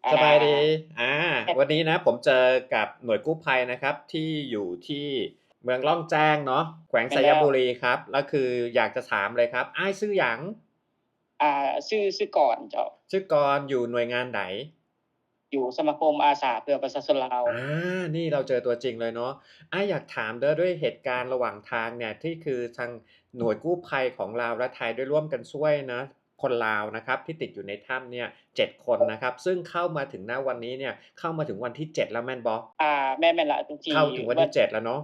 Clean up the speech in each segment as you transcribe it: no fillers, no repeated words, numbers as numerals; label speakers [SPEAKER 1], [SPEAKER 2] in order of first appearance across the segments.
[SPEAKER 1] อ่
[SPEAKER 2] สบายดี
[SPEAKER 1] า
[SPEAKER 2] อ่า
[SPEAKER 1] แค่
[SPEAKER 2] วันนี้นะผมเจอกับหน่วยกู้ภัยนะครับที่อยู่ที่เมืองล่องแจ้งเนาะแขวง
[SPEAKER 1] เป็นแล้ว
[SPEAKER 2] ไสยบุรีครับแล้วคืออยากจะถามเลยครับอ้ายชื่อหยัง
[SPEAKER 1] ชื่อก่อนเจ้า
[SPEAKER 2] ชื่อกรอยู่หน่วยงานไหน
[SPEAKER 1] อยู่สมาคมอาสาเพื่อประชาชนลาว
[SPEAKER 2] อ่นี่เราเจอตัวจริงเลยเนาะอ้ายอยากถามเด้อด้วยเหตุการณ์ระหว่างทางเนี่ยที่คือทางหน่วยกู้ภัยของลาวและไทยได้ร่วมกันช่วยนะคนลาวนะครับที่ติดอยู่ในถ้ำเนี่ย7 คนนะครับซึ่งเข้ามาถึงณวันนี้เนี่ยเข้ามาถึงวันที่7แล้วแม่นบ่
[SPEAKER 1] แม่นละทุกที
[SPEAKER 2] เข้าถึงวัน
[SPEAKER 1] ว่า
[SPEAKER 2] ที่7แล้วเนาะ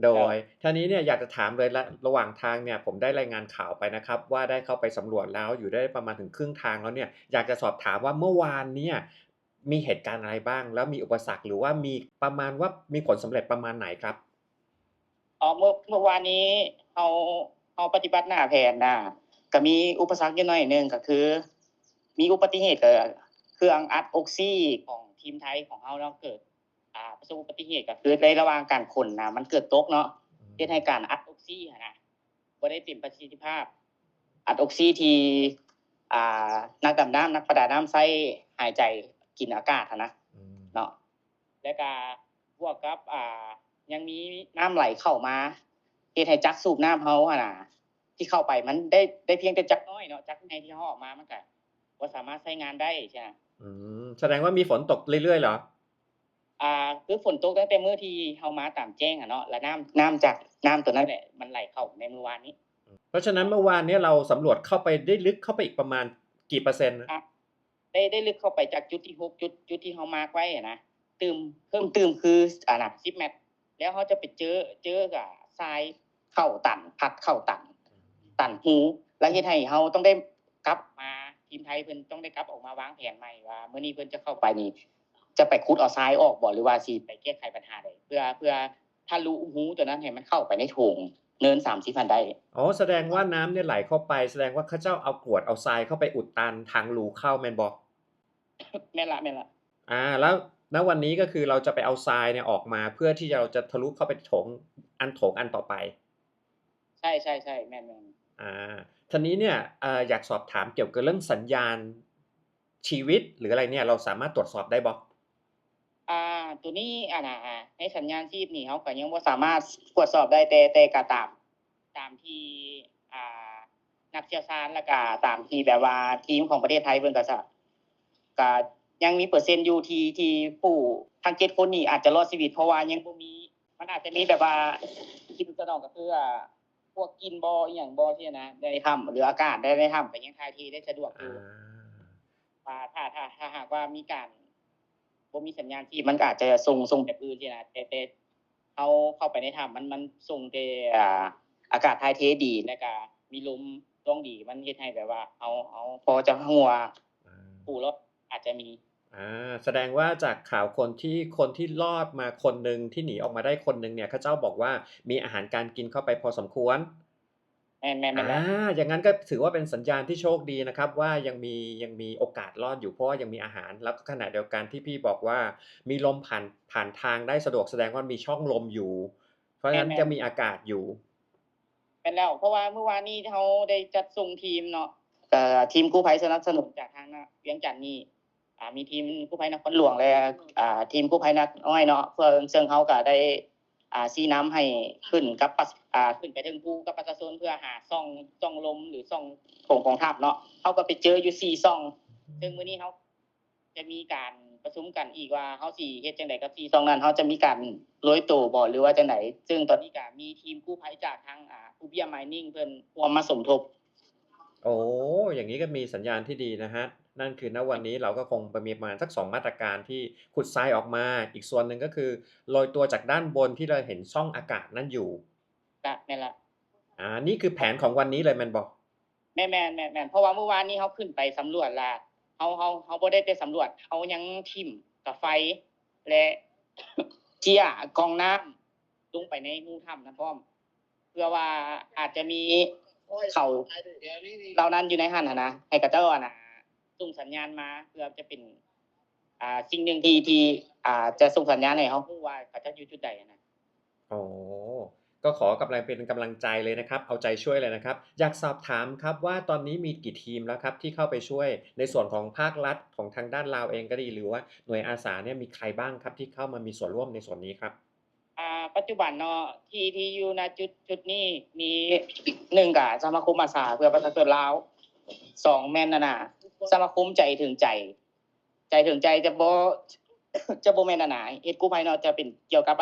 [SPEAKER 2] โด
[SPEAKER 1] เจ้า
[SPEAKER 2] ยท่านี้เนี่ยอยากจะถามเลยระหว่างทางเนี่ยผมได้รายงานข่าวไปนะครับว่าได้เข้าไปสำรวจแล้วอยู่ได้ประมาณถึงครึ่งทางแล้วเนี่ยอยากจะสอบถามว่าเมื่อวานเนี่ยมีเหตุการณ์อะไรบ้างแล้วมีอุปสรรคหรือว่ามีประมาณว่ามีผลสำเร็จประมาณไหนครับ
[SPEAKER 1] เมื่อวานนี้เราเราปฏิบัติหน้าแผนน่ะก็มีอุปสรรคอยู่หน่อยหนึ่งก็คือมีอุบัติเหตุเครื่องอัดออกซิของทีมไทยของเราเนาะเกิดประสบอุบัติเหตุก็คือในระหว่างการขนน่ะมันเกิดตกเนาะ
[SPEAKER 2] อื
[SPEAKER 1] เฮ็ด
[SPEAKER 2] ม
[SPEAKER 1] ให้การอัดออกซิอะนะบ่ได้เต็มประสิทธิภาพอัดออกซิที่อ่นักดำน้ำนักประดาน้ำใช้หายใจกินอากาศอะนะ
[SPEAKER 2] อืม
[SPEAKER 1] เนาะแล้วก็บวกกับยังมีน้ำไหลเข้ามาเฮ็ดให้จักสูบน้ำเฮาอะน่ะที่เข้าไปมันได้เพียงแต่จักน้อยเนาะจักในที่เฮาออกมามันก็บ่สามารถใช้งานได้ใช่นะ
[SPEAKER 2] อืแสดงว่ามีฝนตกเรื่อยๆเหรอ
[SPEAKER 1] คือฝนตกตั้งแต่มื้อที่เฮามาตามแจ้งอะเนาะแล้วน้ำจากน้ำตัวนั้นแหละมันไหลเข้าในมื้อวานนี้
[SPEAKER 2] เพราะฉะนั้น
[SPEAKER 1] เนาะ
[SPEAKER 2] เมื่อวานเนี่ยเราสำรวจเข้าไปได้ลึกเข้าไปอีกประมาณกี่เปอร์เซ็นต์นะ
[SPEAKER 1] อะได้ลึกเข้าไปจากจุดที่6จุดที่เฮามาร์กไว้อะนะเพิ่มเติมคือน่ะ10เมตรแล้วเฮาจะไปเจอกับทรายเข้าตันพัดเข้าตันหูแล้วเฮ็ดให้เฮาต้องได้กลับมาทีมไทยเพิ่นต้องได้กลับออกมาวางแผนใหม่ว่ามื้อนี้เพิ่นจะเข้าไปนี่จะไปขุดเอาทรายออกบ่หรือว่าสิไปแก้ไขปัญหาใดเพื่อทะลุหูตัวนั้นให้มันเข้าไปในโถงเนิน30พันได้
[SPEAKER 2] อ๋อแสดงว่าน้ำเนี่ยไหลเข้าไปแสดงว่าเขาเจ้าเอากรวดเอาทรายเข้าไปอุดตันทางรูเข้าแม่นบ่
[SPEAKER 1] แม่นละ
[SPEAKER 2] แล้วณวันนี้ก็คือเราจะไปเอาทรายเนี่ยออกมาเพื่อที่เราจะทะลุเข้าไปโถงอันต่อไป
[SPEAKER 1] ใช่ๆๆแม่นๆ
[SPEAKER 2] อาทีนี้เนี่ยอยากสอบถามเกี่ยวกับเรื่องสัญญาณชีวิตหรืออะไรเนี่ยเราสามารถตรวจสอบได้บ่
[SPEAKER 1] ตัวนี้ในสัญญาณชีพนี่เขาก็ยังบ่สามารถตรวจสอบได้แต่ก็ตามที่อ่านักเชี่ยวชาญแล้วก็ตามที่แบบว่าทีมของประเทศไทยเพิ่นก็ยังมีเปอร์เซ็นต์อยู่ที่ผู้ทั้ง7คนนี่อาจจะรอดชีวิตเพราะว่ายังบ่มีมันอาจจะมีแบบว่าที่ถูกต้องก็คือพวกกลิ่นบ่อิหยังบ่ที่นะในถ้ำหรืออากาศในถ้ำก็ยังถ่ายเทได้สะดวกอ
[SPEAKER 2] อา
[SPEAKER 1] ยู่ ว่าถ้าหากว่ามีการบ่มีสัญญาณชีพมันก็อาจจะส่งแบบอื่นที่นะแต่เขาเข้าไปในถ้ำมันส่งแต่อากาศถ่ายเทดีแล้วก็มีลมร่องดีมันเฮ็ดให้แบบว่าเอาพอจะฮู้ว่า
[SPEAKER 2] อา
[SPEAKER 1] ผู้รอดอาจจะมี
[SPEAKER 2] แสดงว่าจากข่าวคนที่รอดมาคนหนึ่งที่หนีออกมาได้คนหนึ่งเนี่ยเขาเจ้าบอกว่ามีอาหารการกินเข้าไปพอสมควร
[SPEAKER 1] แม่นแล้ว
[SPEAKER 2] อย่างงั้นก็ถือว่าเป็นสัญญาณที่โชคดีนะครับว่ายังมีโอกาสรอดอยู่เพราะว่ายังมีอาหารแล้วก็ขณะเดียวกันที่พี่บอกว่ามีลมผ่านทางได้สะดวกแสดงว่ามีช่องลมอยู่เพราะฉะนั้น
[SPEAKER 1] แม่น
[SPEAKER 2] จะมีอากาศอยู่
[SPEAKER 1] แม่นแล้วเพราะว่าเมื่อวานนี้เขาได้จัดส่งทีมเนาะทีมกู้ภัยสนับสนุนจากทางเวียงจันทน์นี่มีทีมกู้ภัยนครหลวงและทีมกู้ภัยนาน้อยเนาะเพื่อซึ่งเขาก็ได้ซี้นำให้ขึ้นกับขึ้นไปถึงภูกับประชาชนเพื่อหาช่องลมหรือช่องโถงของถ้ำเนาะเขาก็ไปเจออยู่4ช่องซึ่งมื้อนี้เขาจะมีการประชุมกันอีกว่าเขาสิเฮ็ดจังไดกับ4ช่องนั้นเขาจะมีการโรยตัวบ่หรือว่าจังไดซึ่งตอนนี้ก็มีทีมกู้ภัยจากทางUbia Mining เพิ่นร่วมมาสมทบ
[SPEAKER 2] โอ้อย่างงี้ก็มีสัญญาณที่ดีนะครับนั่นคือณวันนี้เราก็คงมีประมาณสัก2มาตรการที่ขุดทรายออกมาอีกส่วนหนึ่งก็คือโรยตัวจากด้านบนที่เราเห็นช่องอากาศนั่นอยู่
[SPEAKER 1] ก็นั่นล่ะ
[SPEAKER 2] นี่คือแผนของวันนี้เลยแม่นบ่
[SPEAKER 1] แม่นเพราะว่าเมื่อวานนี้เขาขึ้นไปสำรวจแล้วเขาบ่ได้ไปสำรวจเขายังทิ่มกับไฟและเจียกรองน้ำลงไปในรูถ้ำนะพร้อมเพื่อว่าอาจจะมีเขาเหล่านั้นอยู่ในหั้นน่ะนะให้เขาเจ้าส่งสัญญาณมาเพื่อจะเป็นสิ่งหนึ่งที่จะส่งสัญญาณให้เขารู้ว่าเขาเจ้าอยู่จุดใดอะนะ
[SPEAKER 2] อ๋อ ก็ขอกำลังเป็นกำลังใจเลยนะครับ เอาใจช่วยเลยนะครับ อยากสอบถามครับว่าตอนนี้มีกี่ทีมแล้วครับที่เข้าไปช่วยในส่วนของภาครัฐของทางด้านลาวเองก็ดีหรือว่าหน่วยอาสาเนี่ยมีใครบ้างครับที่เข้ามามีส่วนร่วมในส่วนนี้ครับ
[SPEAKER 1] ปัจจุบันเนาะที่อยู่ณจุดนี้มี1ก็สมาคมอาสาเพื่อประชาชนลาว2แม่นน่ะสมาคมใจถึงใจ ใจถึงใจจะบ่ จะบ่แม่นเฮ็ดกู้ภัยเนาะจะเป็นเกี่ยวกับ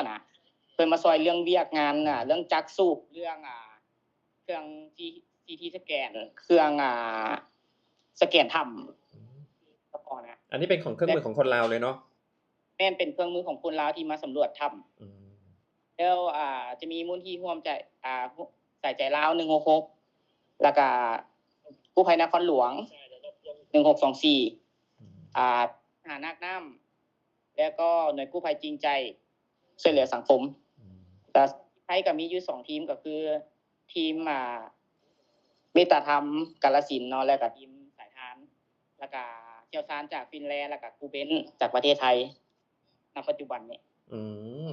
[SPEAKER 1] เพิ่นมาช่วยเรื่องเวียกงานเรื่องจักสูบเรื่องเครื่อง CT สแกนเครื่องสแกนถ้ำก็พอนะ
[SPEAKER 2] อันนี้เป็นของเครื่องมือของคนลาวเลยเนาะ
[SPEAKER 1] แม่นเป็นเครื่องมือของคนลาวที่มาสำรวจถ้ำ
[SPEAKER 2] อืม
[SPEAKER 1] แล้วจะมีมูลที่ร่วมใจใส่ใจลาว166แล้วก็กู้ภัยนครหลวง1624
[SPEAKER 2] อืม
[SPEAKER 1] ทหารนักน้ำแล้วก็หน่วยกู้ภัยจริงใจช่วยเหลือสังคม
[SPEAKER 2] อืม
[SPEAKER 1] แต่ไทยก็มีอยู่2ทีมก็คือทีมเมตตาธรรมกาฬสินธุ์เนาะแล้วก็ทีมสายทานแล้วก็เชี่ยวชาญจากฟินแลนด์แล้วก็ครูเบนซ์จากประเทศไทยณปัจจุบันนี้
[SPEAKER 2] อื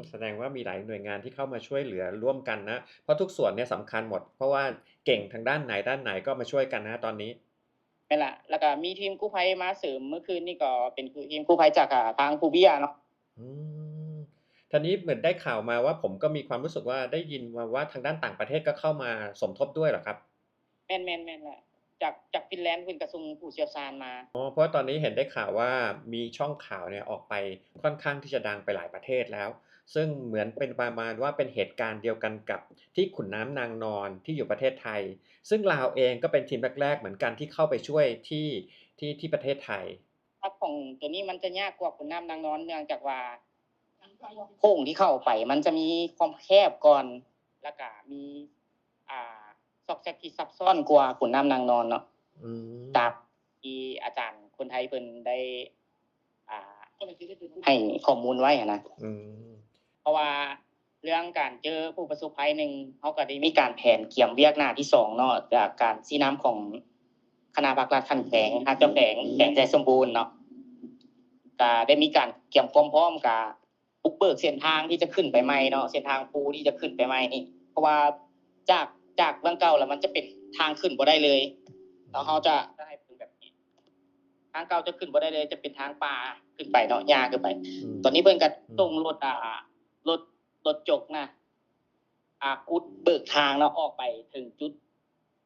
[SPEAKER 2] แสดงว่ามีหลายหน่วยงานที่เข้ามาช่วยเหลือร่วมกันนะเพราะทุกส่วนเนี่ยสำคัญหมดเพราะว่าเก่งทางด้านไหนก็มาช่วยกันนะตอนนี้
[SPEAKER 1] นั่นแหละแล้วก็มีทีมกู้ภัยมาเสริมเมื่อคืนนี่ก็เป็นทีมกู้ภัยจากทางภูเบียเนาะ
[SPEAKER 2] อืมทีนี้เหมือนได้ข่าวมาว่าผมก็มีความรู้สึกว่าได้ยินมาว่าทางด้านต่างประเทศก็เข้ามาสมทบด้วยเหรอครับ
[SPEAKER 1] แม่นแหละจากฟินแลนด์เพิ่นก็ส่งผู้เชี่ยวชาญมา
[SPEAKER 2] อ๋อเพราะว่าตอนนี้เห็นได้ข่าวว่ามีช่องข่าวเนี่ยออกไปค่อนข้างที่จะดังไปหลายประเทศแล้วซึ่งเหมือนเป็นประมาณว่าเป็นเหตุการณ์เดียวกันกับที่ขุนน้ำนางนอนที่อยู่ประเทศไทยซึ่งลาวเองก็เป็นทีมแรกๆเหมือนกันที่เข้าไปช่วยที่ประเทศไทย
[SPEAKER 1] ครับของตัวนี้มันจะยากกว่าขุนน้ำนางนอนเนื่องจากว่าโพรงที่เข้าไปมันจะมีความแคบก่อนแล้วก็มีอ่าซอกแซกที่ซับซ้อนกว่าขุนน้ำนางนอนเนาะ
[SPEAKER 2] อืม
[SPEAKER 1] จากที่อาจารย์คนไทยเพิ่นได้อ่าให้ข้อมูลไว้นะ
[SPEAKER 2] อืม
[SPEAKER 1] เพราะว่าเรื่องการเจอผู้ประสบภัยหนึ่งเขาก็ได้มีการแผนเกี่ยมเวียกหน้าที่2เนาะจากการซี้น้ำของคณะภาครัฐขั้นแขวงทางเจ้าแขวงใจสมบูรณ์เนาะก็ได้มีการเกี่ยมความพร้อมกับบุกเบิกเส้นทางที่จะขึ้นไปใหม่เนาะเส้นทางปูที่จะขึ้นไปใหม่นี่เพราะว่าจากเบื้องเก่าแล้วมันจะเป็นทางขึ้นบ่ได้เลยแล้วเขาจะให้เป็นแบบนี้ทางเก่าจะขึ้นบ่ได้เลยจะเป็นทางป่าขึ้นไปเนาะยากขึ้นไปตอนนี้เพิ่นก็ส่งรถรถรถจกนะกุดเบิกทางเนาะออกไปถึงจุด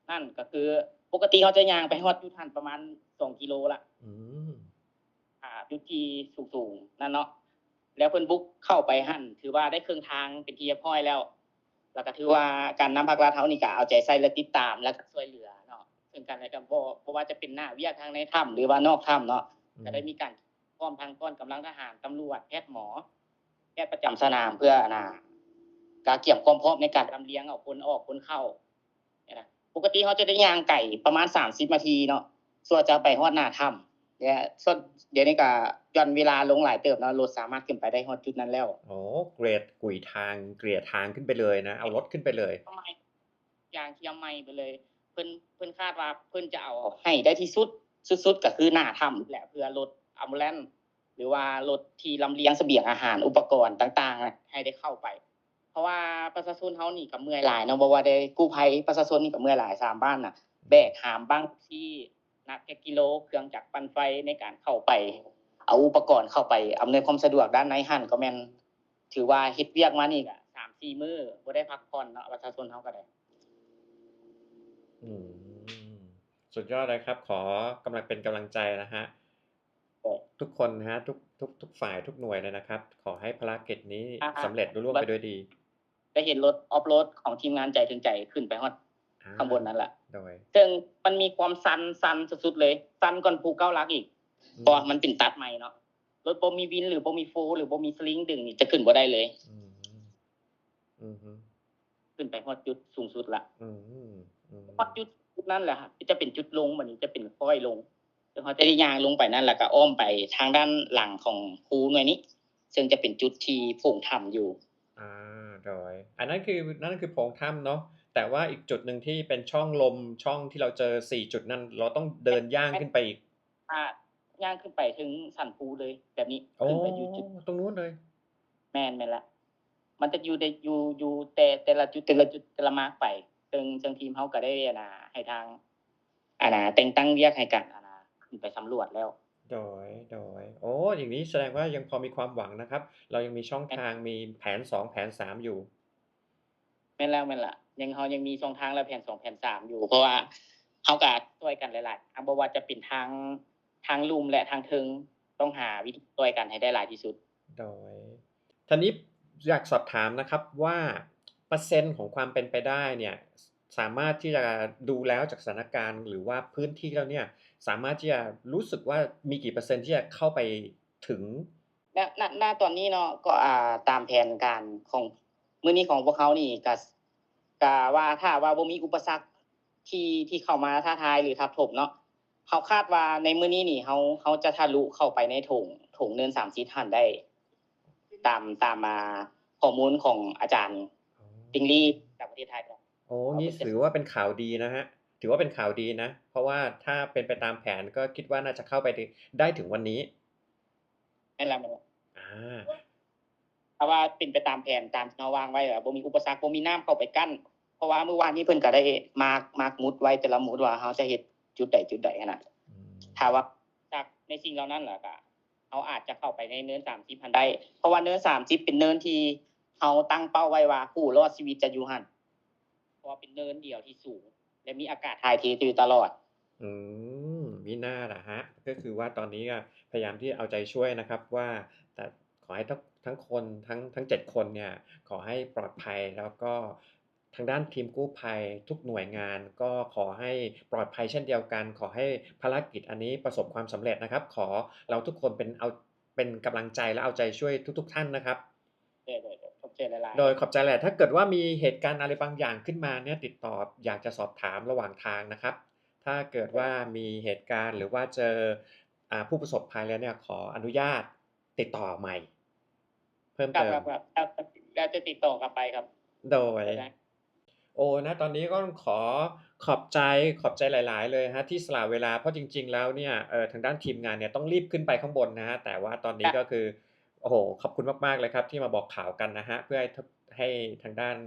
[SPEAKER 1] นั่นก็คือปกติเขาจะย่างไปฮอดจุดหั้นประมาณ2กิโลละ
[SPEAKER 2] อืม
[SPEAKER 1] จุดที่สูงๆนั่นเนาะแล้วเพิ่นบุกเข้าไปหั่นถือว่าได้ครึ่งทางเป็นที่เรียบร้อยแล้วแล้วก็ถือว่าการนำภาครัฐเฮานี่ก็เอาใจใส่และติดตามแล้วก็ช่วยเหลือเนาะซึ่งกันและกันบ่ว่าจะเป็นหน้าเวียกทางในถ้ำหรือว่านอกถ้ำเนาะก็ได้มีการพร้อมทางกำลังทหารตำรวจแพทย์หมอแพทย์ประจำสนามเพื่อการเตรียมความพร้อมในการลำเลียงเอาคนออกคนเข้าเนี่ยนะปกติเขาจะได้ย่างไก่ประมาณ30นาทีเนาะส่วนจะไปฮอดหน้าถ้ำเนี่ยส่วนเดี๋ยวนี้ก็ย่อนเวลาลงหลายเติบเนาะรถสามารถขึ้นไปได้ฮอดจุดนั้นแล้ว
[SPEAKER 2] โอ้เกรดกุยทางเกลี่ยทางขึ้นไปเลยนะเอารถขึ้นไปเลย
[SPEAKER 1] ทำไมอย่างเทียมใหม่ไปเลยเพิ่นคาดว่าเพิ่นจะเอาให้ได้ที่สุดก็คือหน้าถ้ำแหละเพื่อรถอัมบูแลนซ์หรือว่ารถที่ลำเลียงเสบียงอาหารอุปกรณ์ต่างๆให้ได้เข้าไป เพราะว่าประชาชนเฮานี่ก็เมื่อยหลายเนาะบ่ว่าได้กู้ภัยประชาชนนี่ก็เมื่อยหลาย3บ้านน่ะแบกหามบางที่หนักแค่กิโลเครื่องจักรปั่นไฟในการเข้าไปเอาอุปกรณ์เข้าไปอำนวยความสะดวกด้านในหั้นก็แม่นถือว่าเฮ็ดเวียกมานี่ก็3-4มื้อบ่ได้พักผ่อนเนาะประชาชนเฮาก็ได้
[SPEAKER 2] อืมสุดยอดเลยครับขอกำลังเป็นกำลังใจนะครับทุกคนนะฮะทุกฝ่ายทุกหน่วยเลยนะครับขอให้ภารกิจนี้สำเร็จลุล่วงไปด้วยดี
[SPEAKER 1] ได้เห็นรถออฟโรดของทีมงานใจถึงใจขึ้นไปฮอดข้างบนนั่นแหละ
[SPEAKER 2] โดย
[SPEAKER 1] ซึ่งมันมีความสั่นสุดๆเลยสั่นก่อนภูเก้าลักอีกเพราะมันเป็นตัดใหม่เนาะรถบ่มีวินหรือบ่มีโฟหรือบ่มีสลิงดึงนี่จะขึ้นบ่ได้เลย
[SPEAKER 2] อืม
[SPEAKER 1] ขึ้นไปฮอดจุดสูงสุดละ
[SPEAKER 2] อืม
[SPEAKER 1] ฮอดจุดนั่นแหละครับจะเป็นจุดลงบัดนี้จะเป็นค่อยลงซึ่งเขาจะได้ย่างลงไปนั่นแล้วก็อ้อมไปทางด้านหลังของภูหน่วยนี้ซึ่งจะเป็นจุดที่โพรงถ้ำอยู่
[SPEAKER 2] อาโดยอันนั้นคือโพรงถ้ำเนาะแต่ว่าอีกจุดหนึ่งที่เป็นช่องลมช่องที่เราเจอ4จุดนั้นเราต้องเดินย่างขึ้นไปอีก
[SPEAKER 1] อ่าย่างขึ้นไปถึงสันภูเลยแบบนี้
[SPEAKER 2] อ๋อ
[SPEAKER 1] ขึ้นไปอยู่จุด
[SPEAKER 2] ตรงนู้นเลย
[SPEAKER 1] แม่นแล้ว มันจะอยู่ในอยู่แต่ละจุดแต่ละมาร์กไปซึ่งทีมเฮาก็ได้ให้ทางแต่งตั้งเวียกให้กันขึ้นไปสำรวจแล้ว
[SPEAKER 2] โอ้อย่างนี้แสดงว่ายังพอมีความหวังนะครับ เรายังมีช่องทางมีแผน2แผน3อยู่
[SPEAKER 1] แม่นแล้วเฮายังมีช่องทางและแผน2แผน3อยู่เพราะว่าเฮาก็ช่วยกันหลายๆบ่ว่าจะเป็นทางลุ่มและทางเทิงต้องหาวิธีช่วยกันให้ได้หลายที่สุด
[SPEAKER 2] โดยทีนี้อยากสอบถามนะครับว่าเปอร์เซ็นต์ของความเป็นไปได้เนี่ยสามารถที่จะดูแล้วจากสถานการณ์หรือว่าพื้นที่แล้วเนี่ยสามารถที่จะรู้สึกว่ามีกี่เปอร์เซ็นต์ที่จะเข้าไปถึง
[SPEAKER 1] ณตอนนี้เนาะก็ตามแผนการของมื้อนี้ของพวกเขานี่ก็ว่าถ้าว่าบ่มีอุปสรรคที่เข้ามาท้าทายหรือทับถมเนาะเขาคาดว่าในมื้อนี้นี่เขาจะทะลุเข้าไปในโถงเนิน30หั้นได้ตามข้อมูลของอาจารย์ติงลี่จากประเทศไทยเนาะ
[SPEAKER 2] โอ้นี่ถือว่าเป็นข่าวดีนะครับถือว่าเป็นข่าวดีนะ เพราะว่าถ้าเป็นไปตามแผนก็คิดว่าน่าจะเข้าไปได้ถึงวันนี้
[SPEAKER 1] แม่นแล้ว
[SPEAKER 2] อา
[SPEAKER 1] ถ้าว่าเป็นไปตามแผนตามที่เราวางไว้บ่มีอุปสรรคบ่มีน้ำเข้าไปกั้นเพราะว่าเมื่อวานนี้เพิ่นก็ได้มาร์กหมุดไว้แต่ละหมุดว่าเฮาจะเฮ็ดจุดใดหั้นน่ะถ้าว่าจากในสิ่งเหล่านั้นล่ะก็เฮาอาจจะเข้าไปในเนิน30หั้นได้เพราะว่าเนิน30เป็นเนินที่เฮาตั้งเป้าไว้ว่าผู้รอดชีวิตจะอยู่หั่นเพราะว่าเป็นเนินเดียวที่สูงและมีอากาศถ่ายเทอยู่ตลอด
[SPEAKER 2] อืมิน่าล่ะครับก็คือว่าตอนนี้ก็พยายามที่เอาใจช่วยนะครับว่าแต่ขอให้ทั้งคนทั้ง7คนเนี่ยขอให้ปลอดภัยแล้วก็ทางด้านทีมกู้ภัยทุกหน่วยงานก็ขอให้ปลอดภัยเช่นเดียวกันขอให้ภารกิจอันนี้ประสบความสำเร็จนะครับขอเราทุกคนเป็นกำลังใจและเอาใจช่วยทุกๆท่านนะครับ
[SPEAKER 1] เด้อๆขอบใจหลาย
[SPEAKER 2] โดยขอบใจแหละถ้าเกิดว่ามีเหตุการณ์อะไรบางอย่างขึ้นมาเนี่ยติดต่ออยากจะสอบถามระหว่างทางนะครับถ้าเกิดว่ามีเหตุการณ์หรือว่าเจอผู้ประสบภัยแล้วเนี่ยขออนุญาตติดต่อใหม่เพิ่ม
[SPEAKER 1] ๆครั
[SPEAKER 2] เติม
[SPEAKER 1] บๆแล้วจะติดต่อกลับไปครับ
[SPEAKER 2] โดย
[SPEAKER 1] ได้
[SPEAKER 2] ณตอนนี้ก็ต้องขอขอบใจหลายๆเลยครับที่สละเวลาเพราะจริงๆแล้วเนี่ยทางด้านทีมงานเนี่ยต้องรีบขึ้นไปข้างบนนะครับแต่ว่าตอนนี้ก็คือโอ้โฮขอบคุณมากๆเลยครับที่มาบอกข่าวกันนะครับเพื่อให้ทางด้าน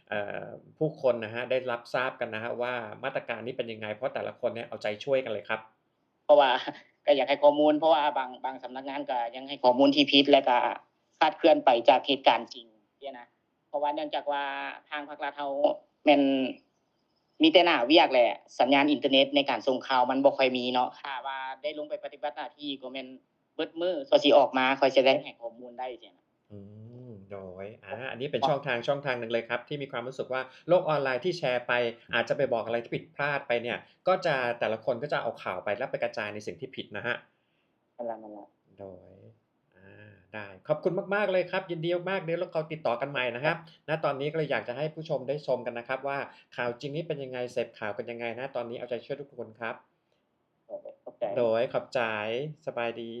[SPEAKER 2] เอ่อผู้คนนะครับได้รับทราบกันนะครับว่ามาตรการนี้เป็นยังไงเพราะแต่ละคนเนี่ยเอาใจช่วยกันเลยครับ
[SPEAKER 1] เพราะว่าก็อยากให้ข้อมูลเพราะว่าบางสำนักงานก็ยังให้ข้อมูลที่ผิดและก็คลาดเคลื่อนไปจากเหตุการณ์จริงเนี่ยนะเพราะว่าเนื่องจากว่าทางภาครัฐเฮาแม่นมีแต่หน้าเวียกแหละสัญญาณอินเทอร์เน็ตในการส่งข่าวมันบ่ค่อยมีเนาะถ้าว่าได้ลงไปปฏิบัติหน้าที่ก็แม่นเบิดมื้อกว่าสิออกมาค่อยสิได้ให้ข้อมูลได้จังซี้นะ
[SPEAKER 2] อืโดยอันนี้เป็นช่องทางหนึ่งเลยครับที่มีความรู้สึกว่าโลกออนไลน์ที่แชร์ไปอาจจะไปบอกอะไรที่ผิดพลาดไปเนี่ยก็จะแต่ละคนก็จะเอาข่าวไปแล้วไปกระจายในสิ่งที่ผิดนะครับ
[SPEAKER 1] นั่นล่ะ
[SPEAKER 2] โดยได้ขอบคุณมากๆเลยครับยินดีมากๆเดี๋ยวเราติดต่อกันใหม่นะครับณตอนนี้ก็เลยอยากจะให้ผู้ชมได้ชมกันนะครับว่าข่าวจริงนี้เป็นยังไงเสพข่าวกันยังไงณตอนนี้เอาใจช่วยทุกคนครับ
[SPEAKER 1] ขอบใจ
[SPEAKER 2] โดยขอบใจสบายดี